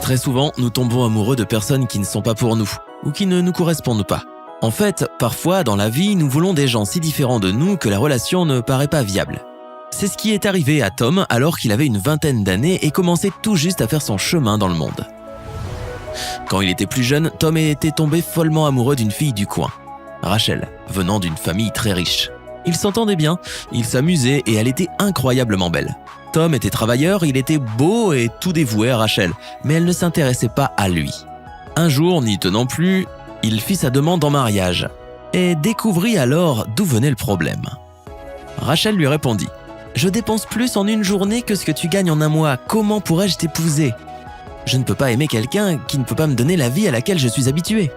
Très souvent, nous tombons amoureux de personnes qui ne sont pas pour nous, ou qui ne nous correspondent pas. En fait, parfois, dans la vie, nous voulons des gens si différents de nous que la relation ne paraît pas viable. C'est ce qui est arrivé à Tom alors qu'il avait une vingtaine d'années et commençait tout juste à faire son chemin dans le monde. Quand il était plus jeune, Tom était tombé follement amoureux d'une fille du coin, Rachel, venant d'une famille très riche. Ils s'entendaient bien, ils s'amusaient et elle était incroyablement belle. Tom était travailleur, il était beau et tout dévoué à Rachel, mais elle ne s'intéressait pas à lui. Un jour, n'y tenant plus, il fit sa demande en mariage et découvrit alors d'où venait le problème. Rachel lui répondit « Je dépense plus en une journée que ce que tu gagnes en un mois, comment pourrais-je t'épouser ? Je ne peux pas aimer quelqu'un qui ne peut pas me donner la vie à laquelle je suis habitué. »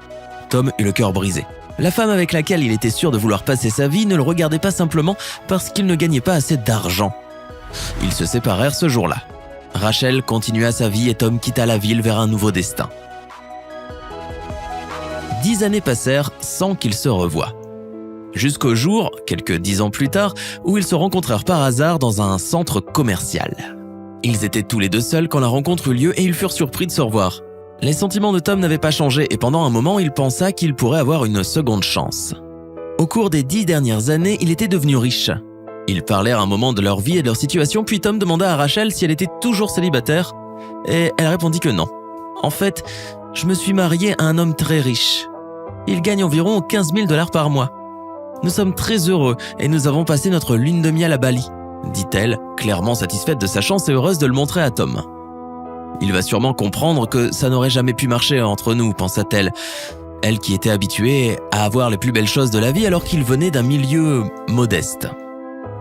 Tom eut le cœur brisé. La femme avec laquelle il était sûr de vouloir passer sa vie ne le regardait pas simplement parce qu'il ne gagnait pas assez d'argent. Ils se séparèrent ce jour-là. Rachel continua sa vie et Tom quitta la ville vers un nouveau destin. 10 années passèrent sans qu'ils se revoient. Jusqu'au jour, quelques 10 ans plus tard, où ils se rencontrèrent par hasard dans un centre commercial. Ils étaient tous les deux seuls quand la rencontre eut lieu et ils furent surpris de se revoir. Les sentiments de Tom n'avaient pas changé et pendant un moment, il pensa qu'il pourrait avoir une seconde chance. Au cours des 10 dernières années, il était devenu riche. Ils parlèrent un moment de leur vie et de leur situation, puis Tom demanda à Rachel si elle était toujours célibataire et elle répondit que non. « En fait, je me suis marié à un homme très riche. Il gagne environ 15 000 $ par mois. Nous sommes très heureux et nous avons passé notre lune de miel à Bali, dit-elle, clairement satisfaite de sa chance et heureuse de le montrer à Tom. Il va sûrement comprendre que ça n'aurait jamais pu marcher entre nous, pensa-t-elle, elle qui était habituée à avoir les plus belles choses de la vie alors qu'il venait d'un milieu modeste.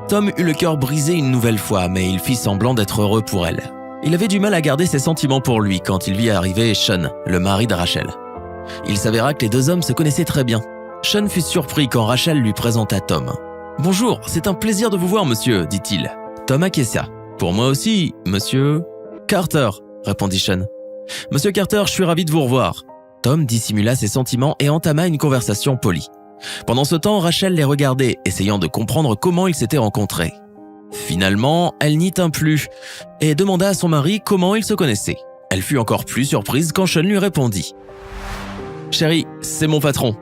Tom eut le cœur brisé une nouvelle fois, mais il fit semblant d'être heureux pour elle. Il avait du mal à garder ses sentiments pour lui quand il vit arriver Sean, le mari de Rachel. Il s'avéra que les deux hommes se connaissaient très bien. Sean fut surpris quand Rachel lui présenta Tom. « Bonjour, c'est un plaisir de vous voir, monsieur, dit-il. » Tom acquiesça. « Pour moi aussi, monsieur... »« Carter, » répondit Sean. « Monsieur Carter, je suis ravi de vous revoir. » Tom dissimula ses sentiments et entama une conversation polie. Pendant ce temps, Rachel les regardait, essayant de comprendre comment ils s'étaient rencontrés. Finalement, elle n'y tint plus et demanda à son mari comment ils se connaissaient. Elle fut encore plus surprise quand Sean lui répondit. « Chérie, c'est mon patron.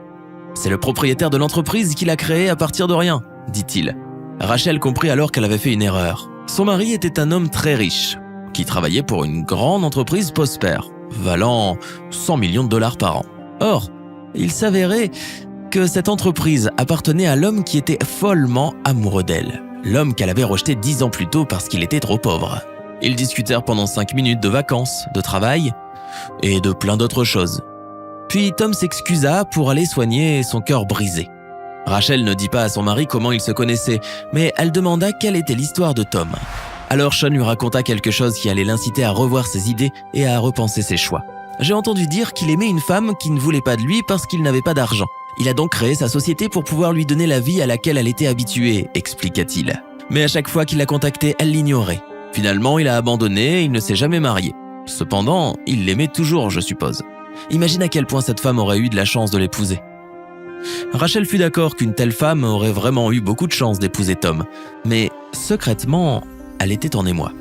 C'est le propriétaire de l'entreprise qui l'a créée à partir de rien, dit-il. » Rachel comprit alors qu'elle avait fait une erreur. Son mari était un homme très riche, qui travaillait pour une grande entreprise prospère, valant 100 millions de $ par an. Or, il s'avérait que cette entreprise appartenait à l'homme qui était follement amoureux d'elle, l'homme qu'elle avait rejeté 10 ans plus tôt parce qu'il était trop pauvre. Ils discutèrent pendant 5 minutes de vacances, de travail et de plein d'autres choses. Puis Tom s'excusa pour aller soigner son cœur brisé. Rachel ne dit pas à son mari comment ils se connaissaient, mais elle demanda quelle était l'histoire de Tom. Alors Sean lui raconta quelque chose qui allait l'inciter à revoir ses idées et à repenser ses choix. « J'ai entendu dire qu'il aimait une femme qui ne voulait pas de lui parce qu'il n'avait pas d'argent. Il a donc créé sa société pour pouvoir lui donner la vie à laquelle elle était habituée, expliqua-t-il. Mais à chaque fois qu'il la contactait, elle l'ignorait. Finalement, il a abandonné et il ne s'est jamais marié. Cependant, il l'aimait toujours, je suppose. Imagine à quel point cette femme aurait eu de la chance de l'épouser. » Rachel fut d'accord qu'une telle femme aurait vraiment eu beaucoup de chance d'épouser Tom, mais secrètement, elle était en émoi.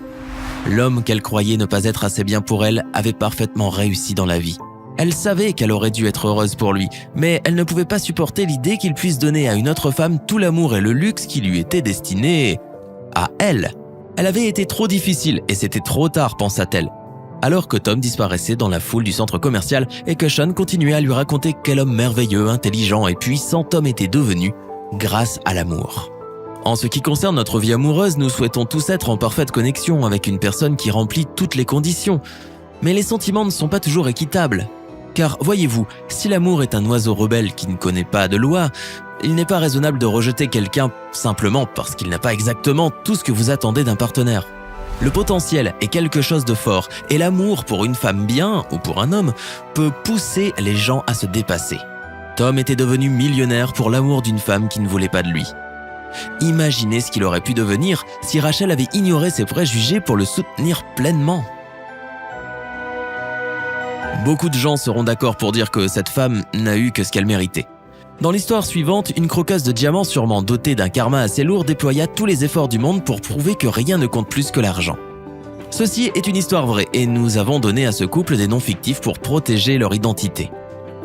L'homme qu'elle croyait ne pas être assez bien pour elle avait parfaitement réussi dans la vie. Elle savait qu'elle aurait dû être heureuse pour lui, mais elle ne pouvait pas supporter l'idée qu'il puisse donner à une autre femme tout l'amour et le luxe qui lui étaient destinés à elle. Elle avait été trop difficile et c'était trop tard, pensa-t-elle. Alors que Tom disparaissait dans la foule du centre commercial et que Sean continuait à lui raconter quel homme merveilleux, intelligent et puissant Tom était devenu grâce à l'amour. En ce qui concerne notre vie amoureuse, nous souhaitons tous être en parfaite connexion avec une personne qui remplit toutes les conditions. Mais les sentiments ne sont pas toujours équitables. Car voyez-vous, si l'amour est un oiseau rebelle qui ne connaît pas de loi, il n'est pas raisonnable de rejeter quelqu'un simplement parce qu'il n'a pas exactement tout ce que vous attendez d'un partenaire. Le potentiel est quelque chose de fort et l'amour pour une femme bien ou pour un homme peut pousser les gens à se dépasser. Tom était devenu millionnaire pour l'amour d'une femme qui ne voulait pas de lui. Imaginez ce qu'il aurait pu devenir si Rachel avait ignoré ses préjugés pour le soutenir pleinement. Beaucoup de gens seront d'accord pour dire que cette femme n'a eu que ce qu'elle méritait. Dans l'histoire suivante, une croqueuse de diamants sûrement dotée d'un karma assez lourd déploya tous les efforts du monde pour prouver que rien ne compte plus que l'argent. Ceci est une histoire vraie et nous avons donné à ce couple des noms fictifs pour protéger leur identité.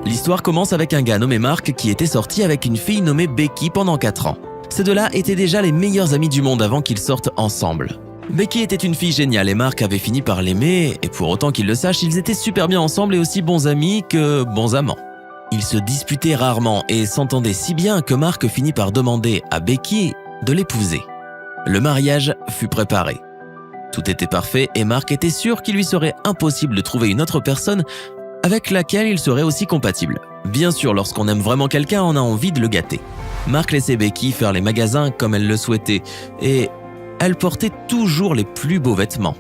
L'histoire commence avec un gars nommé Mark qui était sorti avec une fille nommée Becky pendant 4 ans. Ces deux-là étaient déjà les meilleurs amis du monde avant qu'ils sortent ensemble. Becky était une fille géniale et Mark avait fini par l'aimer, et pour autant qu'il le sache, ils étaient super bien ensemble et aussi bons amis que bons amants. Ils se disputaient rarement et s'entendaient si bien que Mark finit par demander à Becky de l'épouser. Le mariage fut préparé. Tout était parfait et Mark était sûr qu'il lui serait impossible de trouver une autre personne avec laquelle il serait aussi compatible. Bien sûr, lorsqu'on aime vraiment quelqu'un, on a envie de le gâter. Mark laissait Becky faire les magasins comme elle le souhaitait et elle portait toujours les plus beaux vêtements.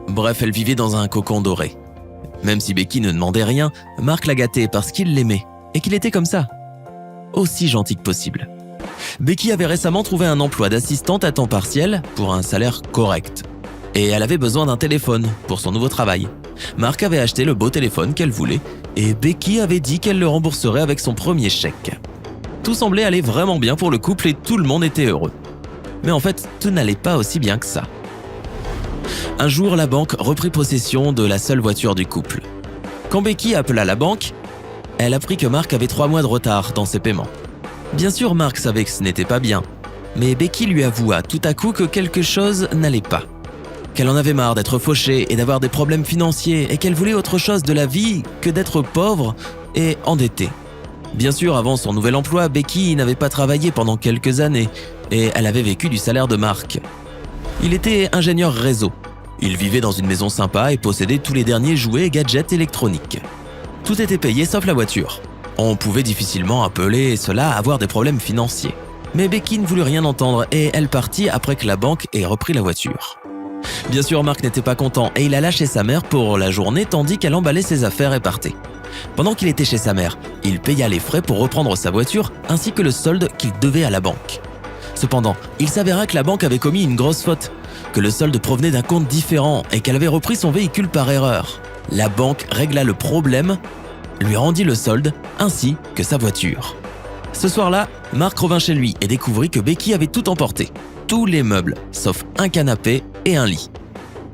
Bref, elle vivait dans un cocon doré. Même si Becky ne demandait rien, Mark la gâtait parce qu'il l'aimait et qu'il était comme ça, aussi gentil que possible. Becky avait récemment trouvé un emploi d'assistante à temps partiel pour un salaire correct. Et elle avait besoin d'un téléphone pour son nouveau travail. Mark avait acheté le beau téléphone qu'elle voulait et Becky avait dit qu'elle le rembourserait avec son premier chèque. Tout semblait aller vraiment bien pour le couple et tout le monde était heureux. Mais en fait, tout n'allait pas aussi bien que ça. Un jour, la banque reprit possession de la seule voiture du couple. Quand Becky appela la banque, elle apprit que Mark avait 3 mois de retard dans ses paiements. Bien sûr, Mark savait que ce n'était pas bien, mais Becky lui avoua tout à coup que quelque chose n'allait pas. Qu'elle en avait marre d'être fauchée et d'avoir des problèmes financiers et qu'elle voulait autre chose de la vie que d'être pauvre et endettée. Bien sûr, avant son nouvel emploi, Becky n'avait pas travaillé pendant quelques années et elle avait vécu du salaire de Mark. Il était ingénieur réseau. Il vivait dans une maison sympa et possédait tous les derniers jouets et gadgets électroniques. Tout était payé sauf la voiture. On pouvait difficilement appeler cela avoir des problèmes financiers. Mais Becky ne voulut rien entendre et elle partit après que la banque ait repris la voiture. Bien sûr, Mark n'était pas content et il alla chez sa mère pour la journée tandis qu'elle emballait ses affaires et partait. Pendant qu'il était chez sa mère, il paya les frais pour reprendre sa voiture ainsi que le solde qu'il devait à la banque. Cependant, il s'avéra que la banque avait commis une grosse faute, que le solde provenait d'un compte différent et qu'elle avait repris son véhicule par erreur. La banque régla le problème, lui rendit le solde ainsi que sa voiture. Ce soir-là, Mark revint chez lui et découvrit que Becky avait tout emporté. Tous les meubles, sauf un canapé et un lit.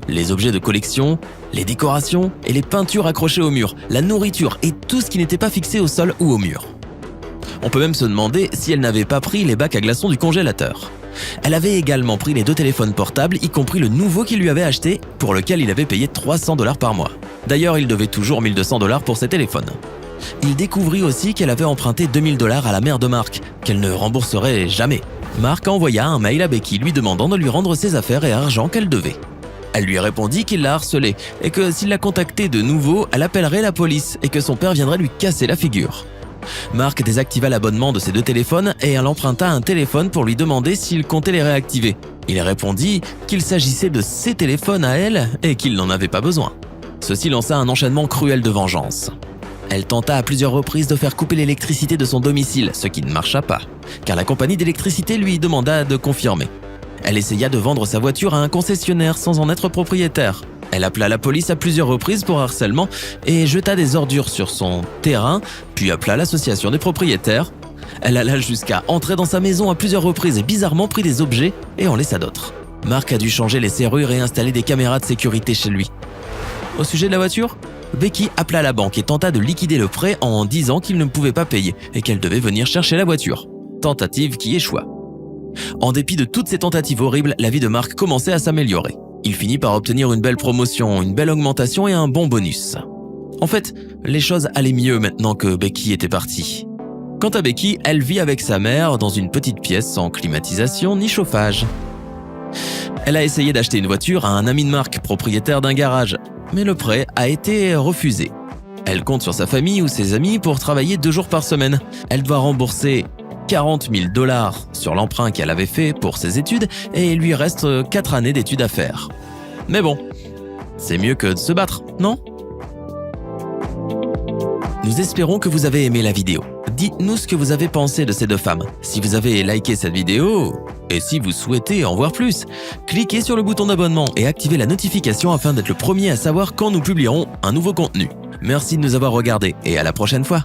Les objets de collection, les décorations et les peintures accrochées au mur, la nourriture et tout ce qui n'était pas fixé au sol ou au mur. On peut même se demander si elle n'avait pas pris les bacs à glaçons du congélateur. Elle avait également pris les 2 téléphones portables, y compris le nouveau qu'il lui avait acheté, pour lequel il avait payé $300 par mois. D'ailleurs, il devait toujours $1200 pour ses téléphones. Il découvrit aussi qu'elle avait emprunté $2000 à la mère de Mark, qu'elle ne rembourserait jamais. Mark envoya un mail à Becky lui demandant de lui rendre ses affaires et argent qu'elle devait. Elle lui répondit qu'il la harcelait et que s'il la contactait de nouveau, elle appellerait la police et que son père viendrait lui casser la figure. Mark désactiva l'abonnement de ses 2 téléphones et elle emprunta un téléphone pour lui demander s'il comptait les réactiver. Il répondit qu'il s'agissait de ses téléphones à elle et qu'il n'en avait pas besoin. Ceci lança un enchaînement cruel de vengeance. Elle tenta à plusieurs reprises de faire couper l'électricité de son domicile, ce qui ne marcha pas, car la compagnie d'électricité lui demanda de confirmer. Elle essaya de vendre sa voiture à un concessionnaire sans en être propriétaire. Elle appela la police à plusieurs reprises pour harcèlement et jeta des ordures sur son terrain, puis appela l'association des propriétaires. Elle alla jusqu'à entrer dans sa maison à plusieurs reprises et bizarrement prit des objets et en laissa d'autres. Mark a dû changer les serrures et installer des caméras de sécurité chez lui. Au sujet de la voiture, Becky appela la banque et tenta de liquider le prêt en disant qu'il ne pouvait pas payer et qu'elle devait venir chercher la voiture. Tentative qui échoua. En dépit de toutes ces tentatives horribles, la vie de Mark commençait à s'améliorer. Il finit par obtenir une belle promotion, une belle augmentation et un bon bonus. En fait, les choses allaient mieux maintenant que Becky était partie. Quant à Becky, elle vit avec sa mère dans une petite pièce sans climatisation ni chauffage. Elle a essayé d'acheter une voiture à un ami de Mark, propriétaire d'un garage, mais le prêt a été refusé. Elle compte sur sa famille ou ses amis pour travailler 2 jours par semaine. Elle doit rembourser $40 000 sur l'emprunt qu'elle avait fait pour ses études et il lui reste 4 années d'études à faire. Mais bon, c'est mieux que de se battre, non ? Nous espérons que vous avez aimé la vidéo. Dites-nous ce que vous avez pensé de ces 2 femmes. Si vous avez liké cette vidéo, et si vous souhaitez en voir plus, cliquez sur le bouton d'abonnement et activez la notification afin d'être le premier à savoir quand nous publierons un nouveau contenu. Merci de nous avoir regardés et à la prochaine fois.